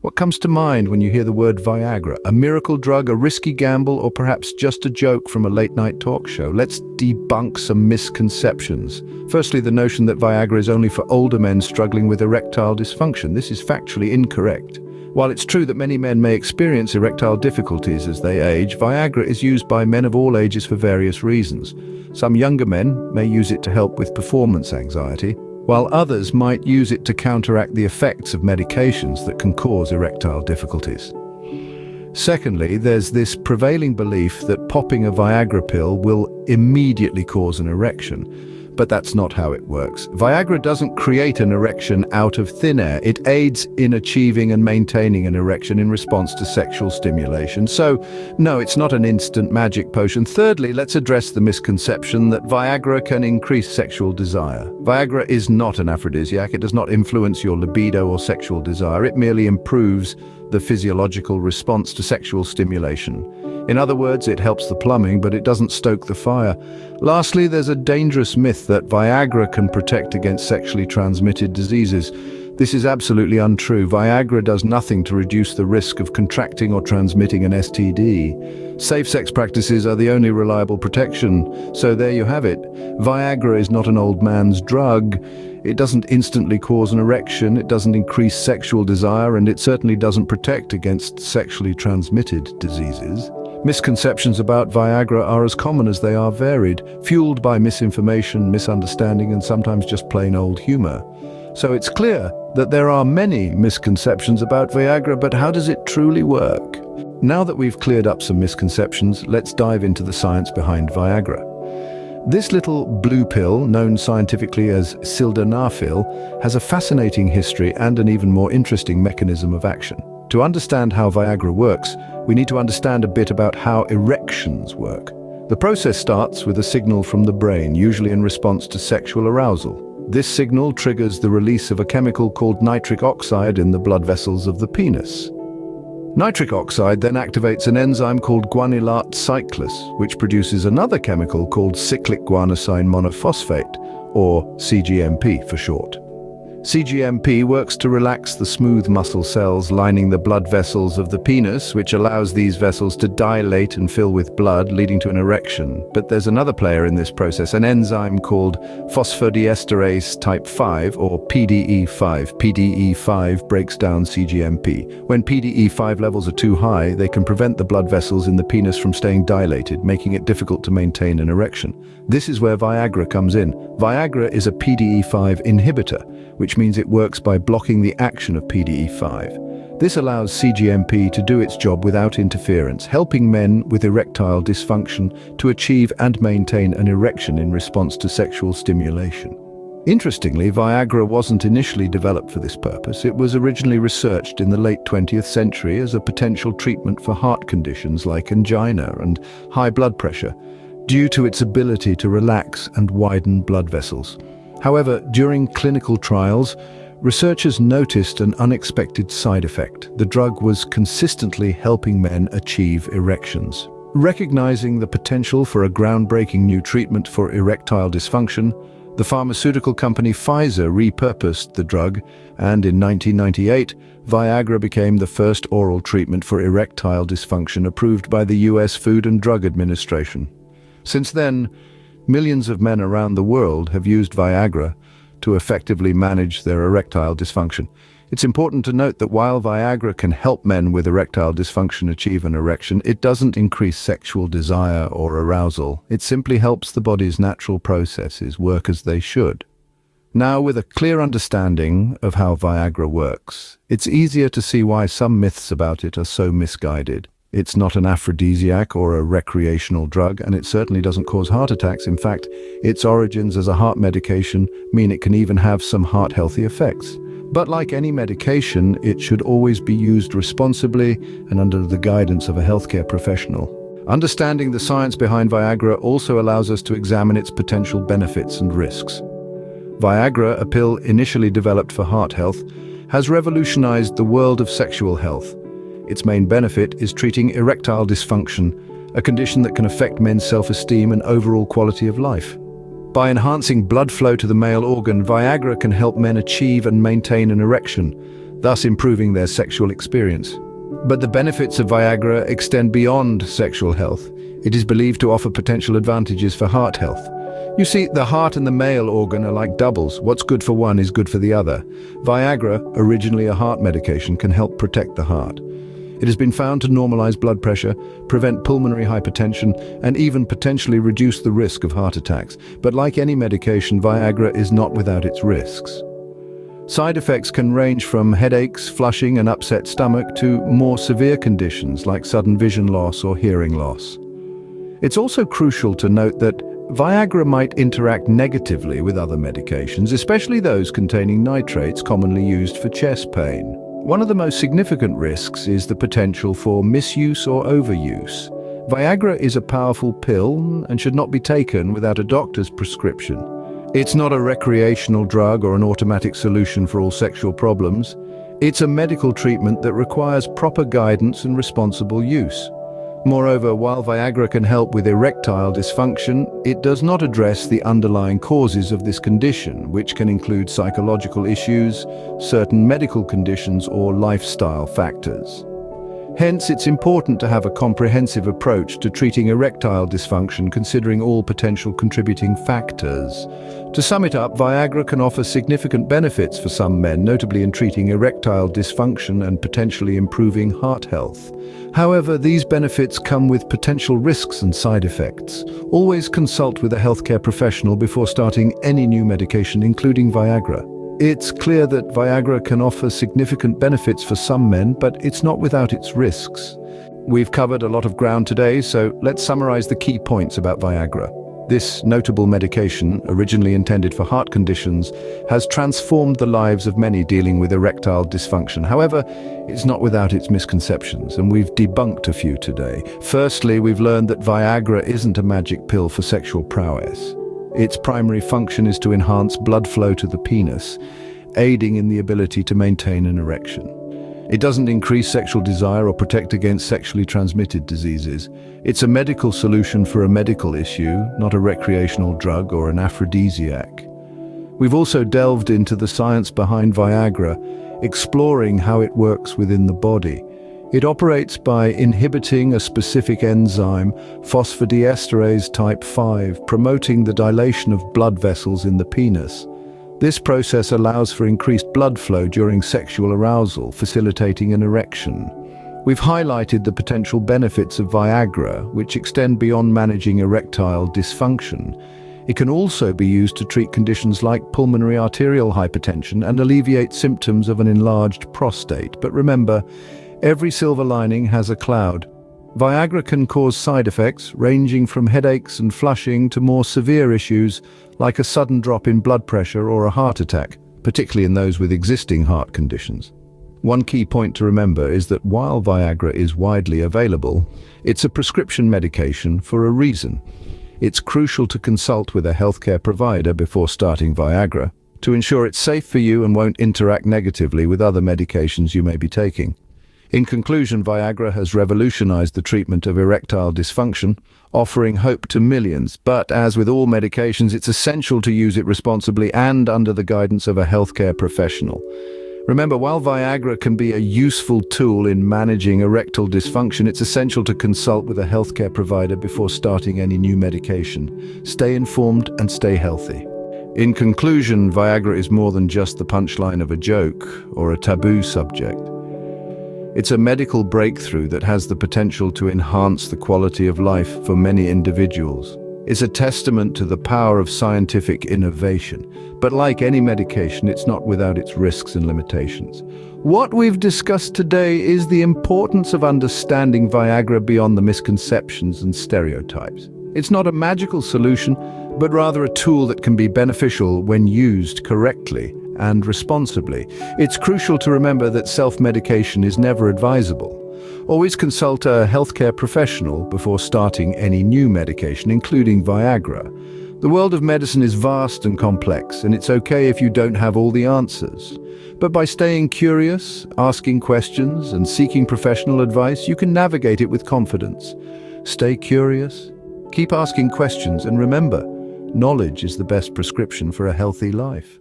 What comes to mind when you hear the word Viagra? A miracle drug, a risky gamble, or perhaps just a joke from a late-night talk show? Let's debunk some misconceptions. Firstly, the notion that Viagra is only for older men struggling with erectile dysfunction. This is factually incorrect. While it's true that many men may experience erectile difficulties as they age, Viagra is used by men of all ages for various reasons. Some younger men may use it to help with performance anxiety, while others might use it to counteract the effects of medications that can cause erectile difficulties. Secondly, there's this prevailing belief that popping a Viagra pill will immediately cause an erection. But that's not how it works. Viagra doesn't create an erection out of thin air. It aids in achieving and maintaining an erection in response to sexual stimulation. So, no, it's not an instant magic potion. Thirdly, let's address the misconception that Viagra can increase sexual desire. Viagra is not an aphrodisiac. It does not influence your libido or sexual desire. It merely improves the physiological response to sexual stimulation. In other words, it helps the plumbing, but it doesn't stoke the fire. Lastly, there's a dangerous myth that Viagra can protect against sexually transmitted diseases. This is absolutely untrue. Viagra does nothing to reduce the risk of contracting or transmitting an STD. Safe sex practices are the only reliable protection. So there you have it. Viagra is not an old man's drug. It doesn't instantly cause an erection, it doesn't increase sexual desire, and it certainly doesn't protect against sexually transmitted diseases. Misconceptions about Viagra are as common as they are varied, fueled by misinformation, misunderstanding, and sometimes just plain old humor. So it's clear that there are many misconceptions about Viagra, but how does it truly work? Now that we've cleared up some misconceptions, let's dive into the science behind Viagra. This little blue pill, known scientifically as Sildenafil, has a fascinating history and an even more interesting mechanism of action. To understand how Viagra works, we need to understand a bit about how erections work. The process starts with a signal from the brain, usually in response to sexual arousal. This signal triggers the release of a chemical called nitric oxide in the blood vessels of the penis. Nitric oxide then activates an enzyme called guanylate cyclase, which produces another chemical called cyclic guanosine monophosphate, or CGMP for short. CGMP works to relax the smooth muscle cells lining the blood vessels of the penis, which allows these vessels to dilate and fill with blood, leading to an erection. But there's another player in this process, an enzyme called phosphodiesterase type 5, or PDE5. PDE5 breaks down CGMP. When PDE5 levels are too high, they can prevent the blood vessels in the penis from staying dilated, making it difficult to maintain an erection. This is where Viagra comes in. Viagra is a PDE5 inhibitor, which means it works by blocking the action of PDE5. This allows CGMP to do its job without interference, helping men with erectile dysfunction to achieve and maintain an erection in response to sexual stimulation. Interestingly, Viagra wasn't initially developed for this purpose. It was originally researched in the late 20th century as a potential treatment for heart conditions like angina and high blood pressure, due to its ability to relax and widen blood vessels. However, during clinical trials, researchers noticed an unexpected side effect. The drug was consistently helping men achieve erections. Recognizing the potential for a groundbreaking new treatment for erectile dysfunction, the pharmaceutical company Pfizer repurposed the drug, and in 1998, Viagra became the first oral treatment for erectile dysfunction approved by the US Food and Drug Administration. Since then, millions of men around the world have used Viagra to effectively manage their erectile dysfunction. It's important to note that while Viagra can help men with erectile dysfunction achieve an erection, it doesn't increase sexual desire or arousal. It simply helps the body's natural processes work as they should. Now, with a clear understanding of how Viagra works, it's easier to see why some myths about it are so misguided. It's not an aphrodisiac or a recreational drug, and it certainly doesn't cause heart attacks. In fact, its origins as a heart medication mean it can even have some heart-healthy effects. But like any medication, it should always be used responsibly and under the guidance of a healthcare professional. Understanding the science behind Viagra also allows us to examine its potential benefits and risks. Viagra, a pill initially developed for heart health, has revolutionized the world of sexual health. Its main benefit is treating erectile dysfunction, a condition that can affect men's self-esteem and overall quality of life. By enhancing blood flow to the male organ, Viagra can help men achieve and maintain an erection. thus improving their sexual experience. But the benefits of Viagra extend beyond sexual health. It is believed to offer potential advantages for heart health. You see, the heart and the male organ are like doubles. What's good for one is good for the other. Viagra, originally a heart medication, can help protect the heart. It has been found to normalize blood pressure, prevent pulmonary hypertension, and even potentially reduce the risk of heart attacks. But like any medication, Viagra is not without its risks. Side effects can range from headaches, flushing, and upset stomach to more severe conditions like sudden vision loss or hearing loss. It's also crucial to note that Viagra might interact negatively with other medications, especially those containing nitrates commonly used for chest pain. One of the most significant risks is the potential for misuse or overuse. Viagra is a powerful pill and should not be taken without a doctor's prescription. It's not a recreational drug or an automatic solution for all sexual problems. It's a medical treatment that requires proper guidance and responsible use. Moreover, while Viagra can help with erectile dysfunction, it does not address the underlying causes of this condition, which can include psychological issues, certain medical conditions, or lifestyle factors. Hence, it's important to have a comprehensive approach to treating erectile dysfunction, considering all potential contributing factors. To sum it up, Viagra can offer significant benefits for some men, notably in treating erectile dysfunction and potentially improving heart health. However, these benefits come with potential risks and side effects. Always consult with a healthcare professional before starting any new medication, including Viagra. It's clear that Viagra can offer significant benefits for some men, but it's not without its risks. We've covered a lot of ground today, so let's summarize the key points about Viagra. This notable medication, originally intended for heart conditions, has transformed the lives of many dealing with erectile dysfunction. However, it's not without its misconceptions, and we've debunked a few today. Firstly, we've learned that Viagra isn't a magic pill for sexual prowess. Its primary function is to enhance blood flow to the penis, aiding in the ability to maintain an erection. It doesn't increase sexual desire or protect against sexually transmitted diseases. It's a medical solution for a medical issue, not a recreational drug or an aphrodisiac. We've also delved into the science behind Viagra, exploring how it works within the body. It operates by inhibiting a specific enzyme, phosphodiesterase type 5, promoting the dilation of blood vessels in the penis. This process allows for increased blood flow during sexual arousal, facilitating an erection. We've highlighted the potential benefits of Viagra, which extend beyond managing erectile dysfunction. It can also be used to treat conditions like pulmonary arterial hypertension and alleviate symptoms of an enlarged prostate. But remember, every silver lining has a cloud. Viagra can cause side effects, ranging from headaches and flushing to more severe issues like a sudden drop in blood pressure or a heart attack, particularly in those with existing heart conditions. One key point to remember is that while Viagra is widely available, it's a prescription medication for a reason. It's crucial to consult with a healthcare provider before starting Viagra to ensure it's safe for you and won't interact negatively with other medications you may be taking. In conclusion, Viagra has revolutionized the treatment of erectile dysfunction, offering hope to millions. But as with all medications, it's essential to use it responsibly and under the guidance of a healthcare professional. Remember, while Viagra can be a useful tool in managing erectile dysfunction, it's essential to consult with a healthcare provider before starting any new medication. Stay informed and stay healthy. In conclusion, Viagra is more than just the punchline of a joke or a taboo subject. It's a medical breakthrough that has the potential to enhance the quality of life for many individuals. It's a testament to the power of scientific innovation. But like any medication, it's not without its risks and limitations. What we've discussed today is the importance of understanding Viagra beyond the misconceptions and stereotypes. It's not a magical solution, but rather a tool that can be beneficial when used correctly and responsibly. It's crucial to remember that self-medication is never advisable. Always consult a healthcare professional before starting any new medication, including Viagra. The world of medicine is vast and complex, and it's okay if you don't have all the answers. But by staying curious, asking questions, and seeking professional advice, you can navigate it with confidence. Stay curious, keep asking questions, and remember, knowledge is the best prescription for a healthy life.